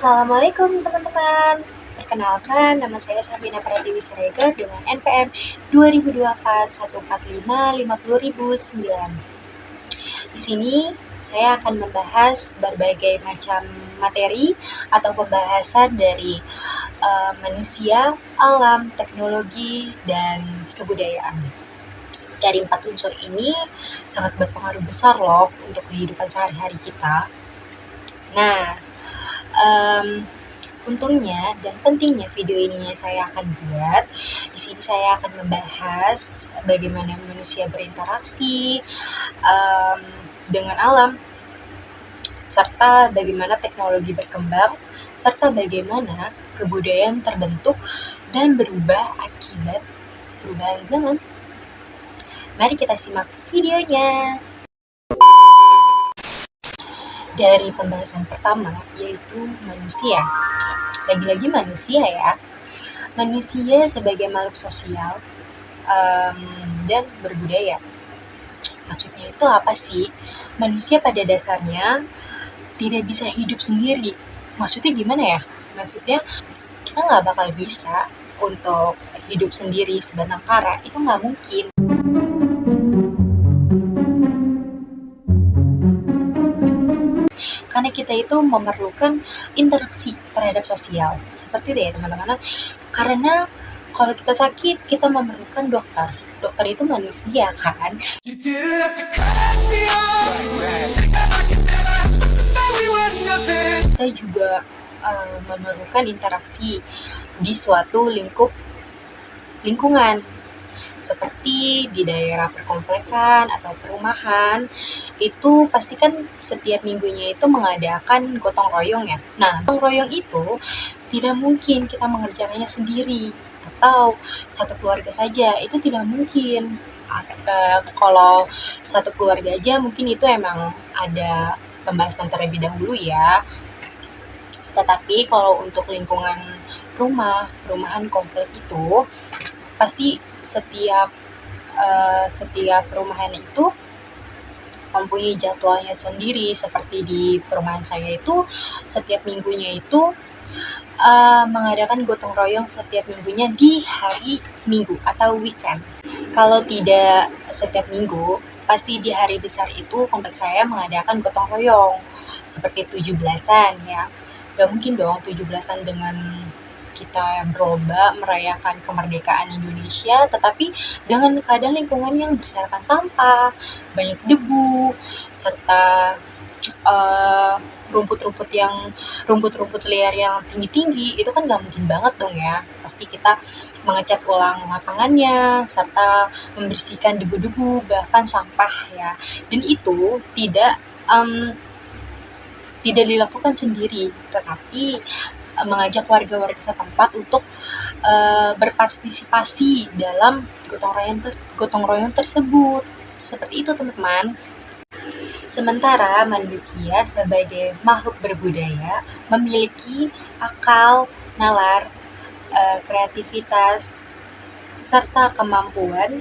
Assalamualaikum teman-teman. Perkenalkan, nama saya Sabina Pratiwi Siregar dengan NPM 202414550009. Di sini saya akan membahas berbagai macam materi atau pembahasan dari manusia, alam, teknologi, dan kebudayaan. Dari 4 unsur ini sangat berpengaruh besar loh untuk kehidupan sehari-hari kita. Nah, untungnya dan pentingnya video ini saya akan buat. Di sini saya akan membahas bagaimana manusia berinteraksi dengan alam, serta bagaimana teknologi berkembang, serta bagaimana kebudayaan terbentuk dan berubah akibat perubahan zaman. Mari kita simak videonya. Dari pembahasan pertama, yaitu manusia. Lagi-lagi manusia ya. Manusia sebagai makhluk sosial dan berbudaya. Maksudnya itu apa sih? Manusia pada dasarnya tidak bisa hidup sendiri. Maksudnya gimana ya? Maksudnya kita nggak bakal bisa untuk hidup sendiri sebatang kara. Itu nggak mungkin. Karena kita itu memerlukan interaksi terhadap sosial. Seperti itu ya teman-teman. Karena kalau kita sakit, kita memerlukan dokter. Dokter itu manusia kan. Kita juga memerlukan interaksi di suatu lingkungan. Seperti di daerah perkomplekan atau perumahan, itu pasti kan setiap minggunya itu mengadakan gotong royong ya. Nah, gotong royong itu tidak mungkin kita mengerjakannya sendiri atau satu keluarga saja, itu tidak mungkin. Kalau satu keluarga aja mungkin itu emang ada pembahasan terlebih dahulu ya. Tetapi kalau untuk lingkungan perumahan komplek itu pasti setiap perumahan itu mempunyai jadwalnya sendiri. Seperti di perumahan saya itu setiap minggunya itu mengadakan gotong royong setiap minggunya di hari Minggu atau weekend. Kalau tidak setiap minggu, pasti di hari besar itu kompleks saya mengadakan gotong royong seperti 17-an ya. Gak mungkin dong 17-an dengan kita berlomba merayakan kemerdekaan Indonesia, tetapi dengan keadaan lingkungan yang berserakan sampah, banyak debu, serta rumput-rumput liar yang tinggi-tinggi, itu kan gak mungkin banget dong ya. Pasti kita mengecat ulang lapangannya, serta membersihkan debu-debu, bahkan sampah ya. Dan itu tidak dilakukan sendiri, tetapi mengajak warga-warga setempat untuk berpartisipasi dalam gotong royong tersebut. Seperti itu teman-teman. Sementara manusia sebagai makhluk berbudaya memiliki akal, nalar, kreativitas, serta kemampuan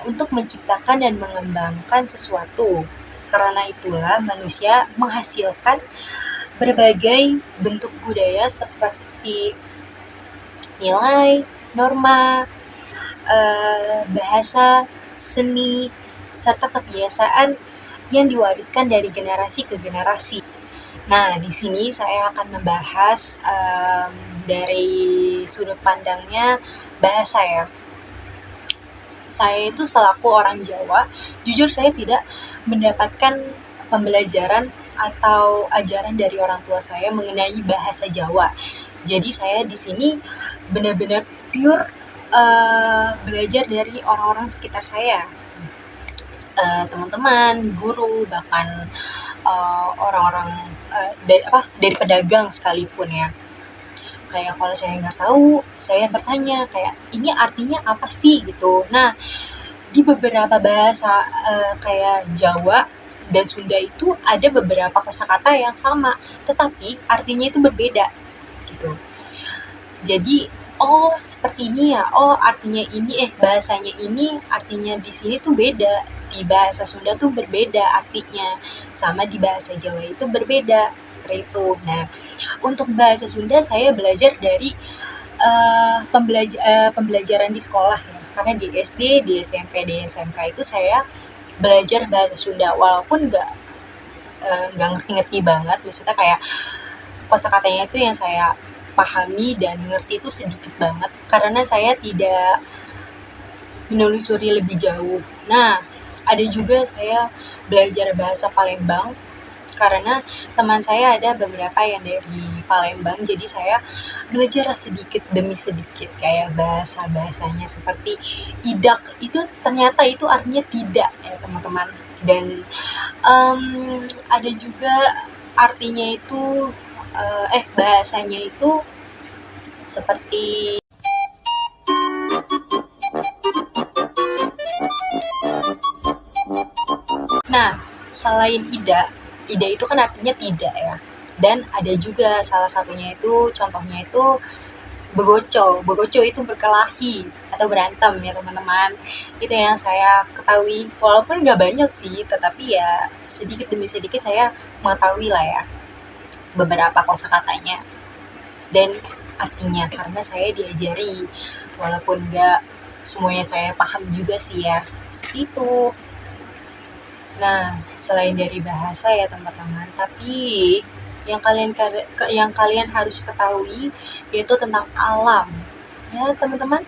untuk menciptakan dan mengembangkan sesuatu. Karena itulah manusia menghasilkan berbagai bentuk budaya seperti nilai, norma, bahasa, seni, serta kebiasaan yang diwariskan dari generasi ke generasi. Nah, di sini saya akan membahas dari sudut pandangnya bahasa ya. Saya itu selaku orang Jawa, jujur saya tidak mendapatkan pembelajaran atau ajaran dari orang tua saya mengenai bahasa Jawa. Jadi saya di sini benar-benar pure belajar dari orang-orang sekitar saya, teman-teman, guru, bahkan orang-orang dari pedagang sekalipun ya. Kayak kalau saya nggak tahu, saya bertanya kayak ini artinya apa sih gitu. Nah, di beberapa bahasa kayak Jawa dan Sunda itu ada beberapa kosakata yang sama, tetapi artinya itu berbeda gitu. Jadi oh seperti ini ya, oh artinya ini, bahasanya ini artinya di sini tuh beda, di bahasa Sunda tuh berbeda artinya, sama di bahasa Jawa itu berbeda, seperti itu. Nah, untuk bahasa Sunda saya belajar dari pembelajaran di sekolah ya, karena di SD, di SMP, di SMK itu saya belajar bahasa Sunda, walaupun nggak ngerti-ngerti banget, maksudnya kayak kosakatanya itu yang saya pahami dan ngerti itu sedikit banget karena saya tidak menelusuri lebih jauh. Nah, ada juga saya belajar bahasa Palembang karena teman saya ada beberapa yang dari Palembang, jadi saya belajar sedikit demi sedikit kayak bahasa-bahasanya seperti idak itu ternyata itu artinya tidak ya teman-teman. Dan ada juga artinya itu bahasanya itu seperti. Nah, selain ida itu kan artinya tidak ya. Dan ada juga salah satunya itu contohnya itu begoco. Begoco itu berkelahi atau berantem ya teman-teman. Itu yang saya ketahui. Walaupun nggak banyak sih, tetapi ya sedikit demi sedikit saya mengetahui lah ya beberapa kosakatanya dan artinya karena saya diajari. Walaupun nggak semuanya saya paham juga sih ya. Seperti itu. Nah, selain dari bahasa ya teman-teman, tapi yang kalian harus ketahui yaitu tentang alam. Ya, teman-teman,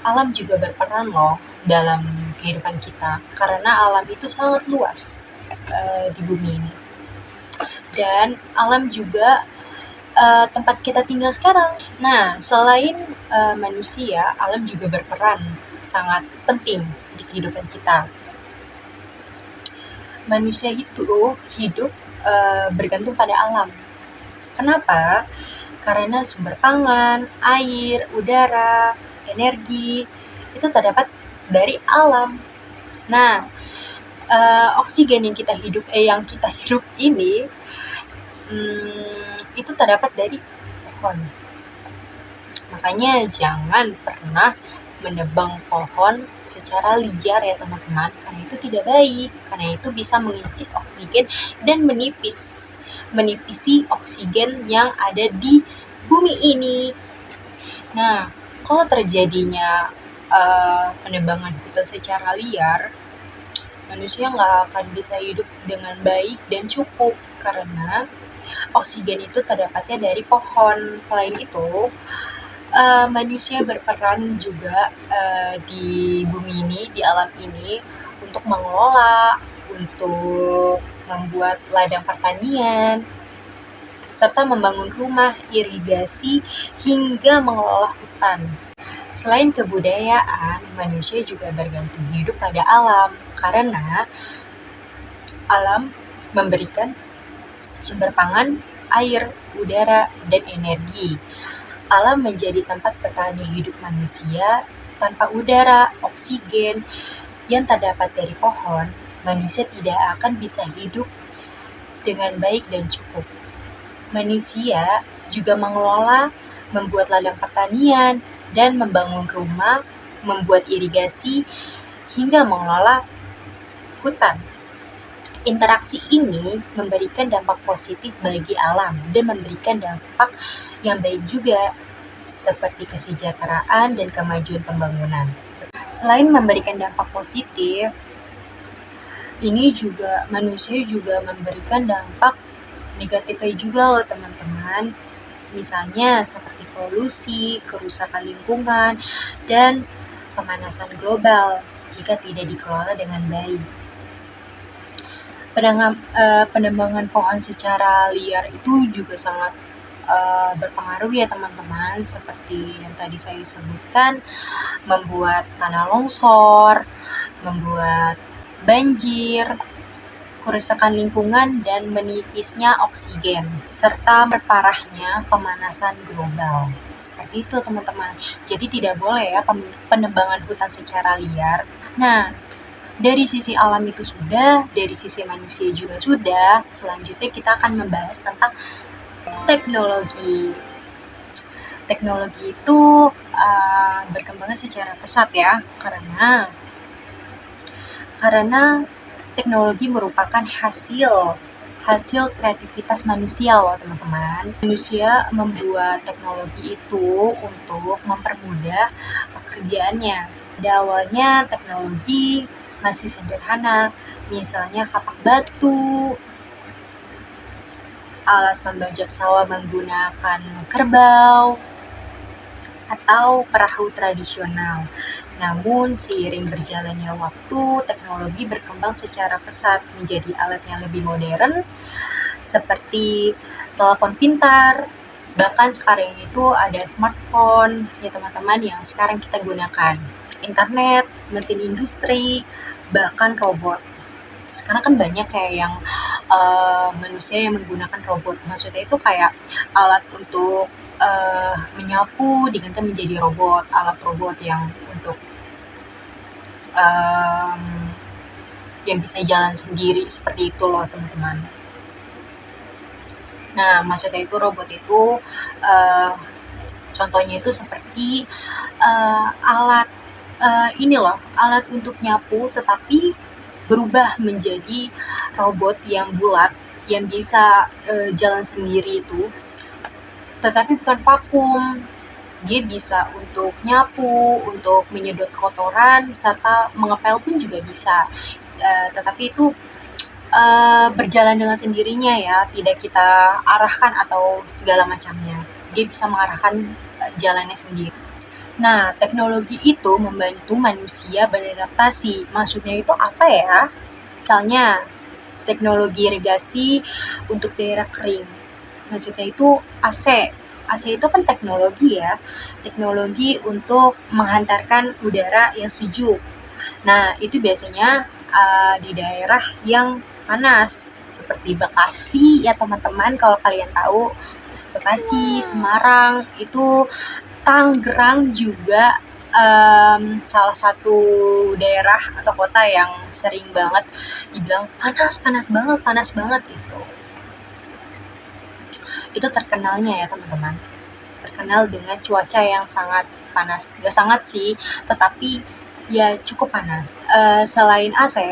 alam juga berperan loh dalam kehidupan kita karena alam itu sangat luas di bumi ini. Dan alam juga tempat kita tinggal sekarang. Nah, selain manusia, alam juga berperan sangat penting di kehidupan kita. Manusia itu hidup bergantung pada alam. Kenapa? Karena sumber pangan, air, udara, energi itu terdapat dari alam. Nah, oksigen yang kita hirup ini itu terdapat dari pohon. Makanya jangan pernah menebang pohon secara liar ya teman-teman, karena itu tidak baik, karena itu bisa mengikis oksigen dan menipisi oksigen yang ada di bumi ini. Nah, kalau terjadinya penebangan hutan secara liar, manusia nggak akan bisa hidup dengan baik dan cukup karena oksigen itu terdapatnya dari pohon. Selain itu, manusia berperan juga di bumi ini, di alam ini, untuk mengelola, untuk membuat ladang pertanian, serta membangun rumah, irigasi, hingga mengelola hutan. Selain kebudayaan, manusia juga bergantung hidup pada alam, karena alam memberikan sumber pangan, air, udara, dan energi. Alam menjadi tempat bertahannya hidup manusia. Tanpa udara, oksigen yang terdapat dari pohon, manusia tidak akan bisa hidup dengan baik dan cukup. Manusia juga mengelola, membuat ladang pertanian, dan membangun rumah, membuat irigasi, hingga mengelola hutan. Interaksi ini memberikan dampak positif bagi alam dan memberikan dampak yang baik juga, seperti kesejahteraan dan kemajuan pembangunan. Selain memberikan dampak positif, ini juga manusia juga memberikan dampak negatifnya juga loh teman-teman. Misalnya seperti polusi, kerusakan lingkungan, dan pemanasan global jika tidak dikelola dengan baik. Penebangan pohon secara liar itu juga sangat berpengaruh ya teman-teman, seperti yang tadi saya sebutkan, membuat tanah longsor, membuat banjir, kerusakan lingkungan, dan menipisnya oksigen, serta berparahnya pemanasan global. Seperti itu teman-teman. Jadi tidak boleh ya penebangan hutan secara liar. Nah, dari sisi alam itu sudah, dari sisi manusia juga sudah. Selanjutnya kita akan membahas tentang teknologi. teknologi itu berkembangnya secara pesat ya, karena teknologi merupakan hasil kreativitas manusia loh teman-teman. Manusia membuat teknologi itu untuk mempermudah pekerjaannya. Pada awalnya teknologi masih sederhana, misalnya kapak batu, alat pembajak sawah menggunakan kerbau, atau perahu tradisional. Namun, seiring berjalannya waktu, teknologi berkembang secara pesat menjadi alat yang lebih modern, seperti telepon pintar, bahkan sekarang itu ada smartphone, ya teman-teman, yang sekarang kita gunakan. Internet, mesin industri, bahkan robot. Sekarang kan banyak kayak yang manusia yang menggunakan robot. Maksudnya itu kayak alat untuk menyapu diganti menjadi robot, alat robot yang untuk yang bisa jalan sendiri, seperti itu loh teman-teman. Nah, maksudnya itu robot itu contohnya itu seperti alat alat untuk nyapu, tetapi berubah menjadi robot yang bulat yang bisa jalan sendiri itu, tetapi bukan vakum. Dia bisa untuk nyapu, untuk menyedot kotoran, serta mengepel pun juga bisa. Tetapi itu berjalan dengan sendirinya ya, tidak kita arahkan atau segala macamnya. Dia bisa mengarahkan jalannya sendiri. Nah, teknologi itu membantu manusia beradaptasi. Maksudnya itu apa ya? Misalnya, teknologi irigasi untuk daerah kering. Maksudnya itu AC. AC itu kan teknologi ya, teknologi untuk menghantarkan udara yang sejuk. Nah, itu biasanya di daerah yang panas, seperti Bekasi ya teman-teman, kalau kalian tahu. Bekasi, Semarang, itu Tangerang juga salah satu daerah atau kota yang sering banget dibilang panas banget gitu. Itu terkenalnya ya teman-teman, terkenal dengan cuaca yang sangat panas. Gak sangat sih, tetapi ya cukup panas. Selain AC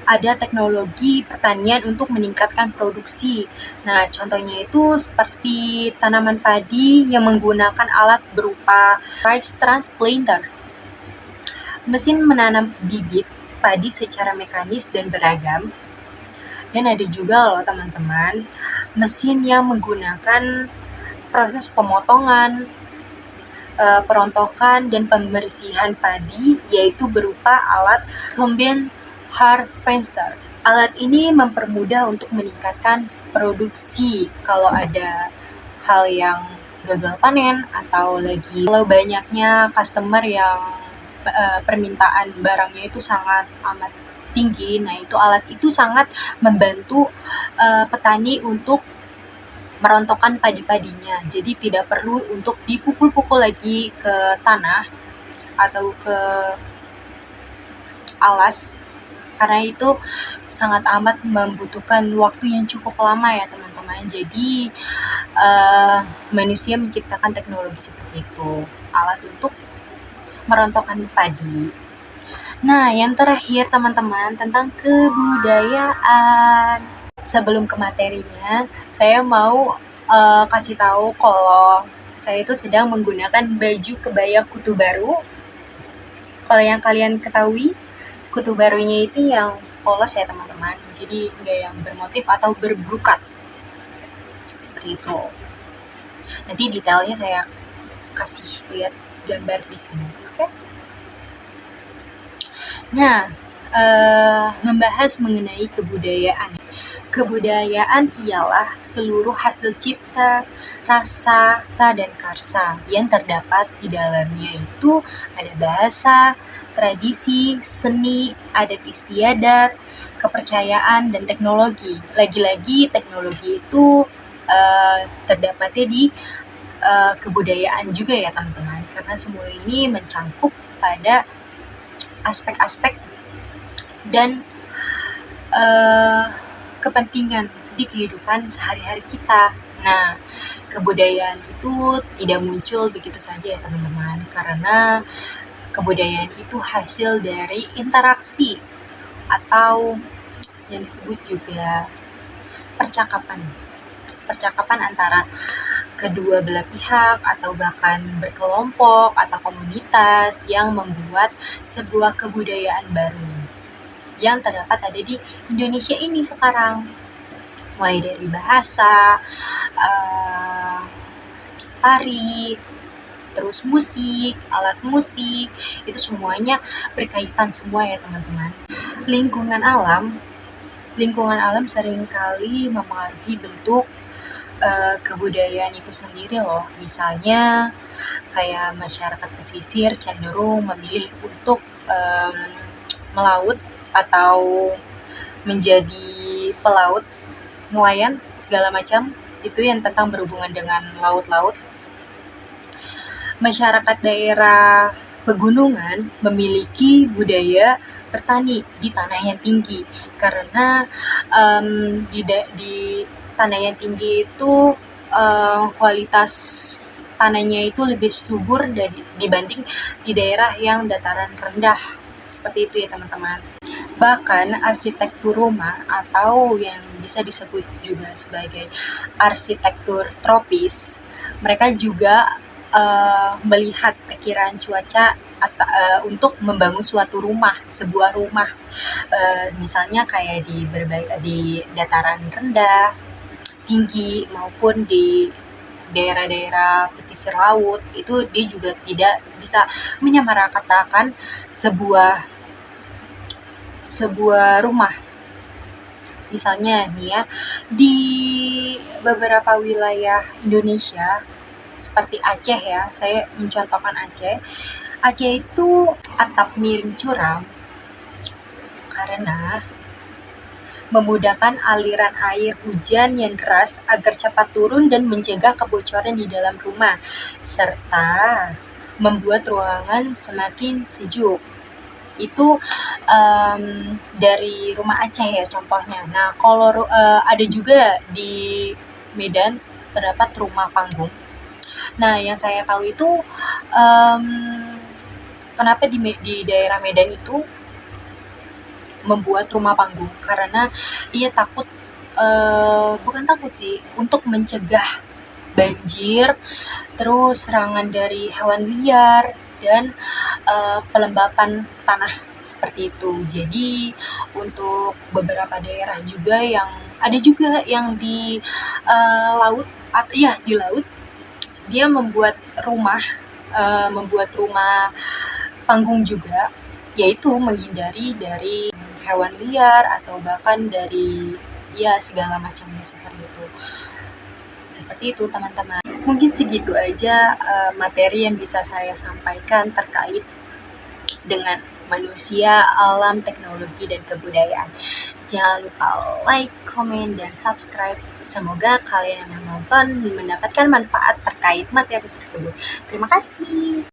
ada teknologi pertanian untuk meningkatkan produksi. Nah, contohnya itu seperti tanaman padi yang menggunakan alat berupa rice transplanter, mesin menanam bibit padi secara mekanis dan beragam. Dan ada juga loh teman-teman, mesin yang menggunakan proses pemotongan, perontokan, dan pembersihan padi, yaitu berupa alat combine harvester. Alat ini mempermudah untuk meningkatkan produksi kalau ada hal yang gagal panen, atau lagi kalau banyaknya customer yang permintaan barangnya itu sangat amat tinggi. Nah, itu alat itu sangat membantu petani untuk merontokkan padi-padinya. Jadi tidak perlu untuk dipukul-pukul lagi ke tanah atau ke alas, karena itu sangat amat membutuhkan waktu yang cukup lama ya teman-teman. Jadi manusia menciptakan teknologi seperti itu, alat untuk merontokkan padi. Nah, yang terakhir teman-teman, tentang kebudayaan. Sebelum ke materinya, saya mau kasih tahu kalau saya itu sedang menggunakan baju kebaya kutu baru. Kalau yang kalian ketahui, kutu barunya itu yang polos ya teman-teman, jadi nggak yang bermotif atau berbrukat seperti itu. Nanti detailnya saya kasih lihat gambar di sini, oke? Nah, membahas mengenai kebudayaan. Kebudayaan ialah seluruh hasil cipta, rasa, dan karsa yang terdapat di dalamnya. Itu ada bahasa, tradisi, seni, adat istiadat, kepercayaan, dan teknologi. Lagi-lagi teknologi itu terdapatnya di kebudayaan juga ya teman-teman, karena semua ini mencangkup pada aspek-aspek dan kepentingan di kehidupan sehari-hari kita. Nah, kebudayaan itu tidak muncul begitu saja ya teman-teman, karena kebudayaan itu hasil dari interaksi atau yang disebut juga percakapan. Percakapan antara kedua belah pihak atau bahkan berkelompok atau komunitas yang membuat sebuah kebudayaan baru yang terdapat ada di Indonesia ini sekarang. Mulai dari bahasa, tari, terus musik, alat musik, itu semuanya berkaitan semua ya teman-teman. Lingkungan alam, lingkungan alam seringkali mempengaruhi bentuk kebudayaan itu sendiri loh. Misalnya kayak masyarakat pesisir cenderung memilih untuk melaut atau menjadi pelaut, nelayan, segala macam. Itu yang tentang berhubungan dengan laut-laut. Masyarakat daerah pegunungan memiliki budaya bertani di tanah yang tinggi karena di tanah yang tinggi itu kualitas tanahnya itu lebih subur dibanding di daerah yang dataran rendah. Seperti itu ya teman-teman. Bahkan arsitektur rumah atau yang bisa disebut juga sebagai arsitektur tropis, mereka juga melihat perkiraan cuaca untuk membangun suatu rumah, sebuah rumah. Misalnya kayak di dataran rendah, tinggi maupun di daerah-daerah pesisir laut, itu dia juga tidak bisa menyamaratakan sebuah rumah. Misalnya nih ya, di beberapa wilayah Indonesia seperti Aceh ya, saya mencontohkan Aceh. Aceh itu atap miring curam karena memudahkan aliran air hujan yang deras agar cepat turun dan mencegah kebocoran di dalam rumah, serta membuat ruangan semakin sejuk. Itu dari rumah Aceh ya contohnya. Nah, kalau ada juga di Medan terdapat rumah panggung. Nah, yang saya tahu itu kenapa di daerah Medan itu membuat rumah panggung karena ia takut, bukan takut sih, untuk mencegah banjir, terus serangan dari hewan liar dan pelembapan tanah seperti itu. Jadi untuk beberapa daerah juga yang ada juga yang di laut atau ya di laut dia membuat rumah panggung juga, yaitu menghindari dari hewan liar atau bahkan dari ya segala macamnya seperti itu. Seperti itu teman-teman. Mungkin segitu aja materi yang bisa saya sampaikan terkait dengan manusia, alam, teknologi, dan kebudayaan. Jangan lupa like, komen, dan subscribe. Semoga kalian yang menonton mendapatkan manfaat terkait materi tersebut. Terima kasih.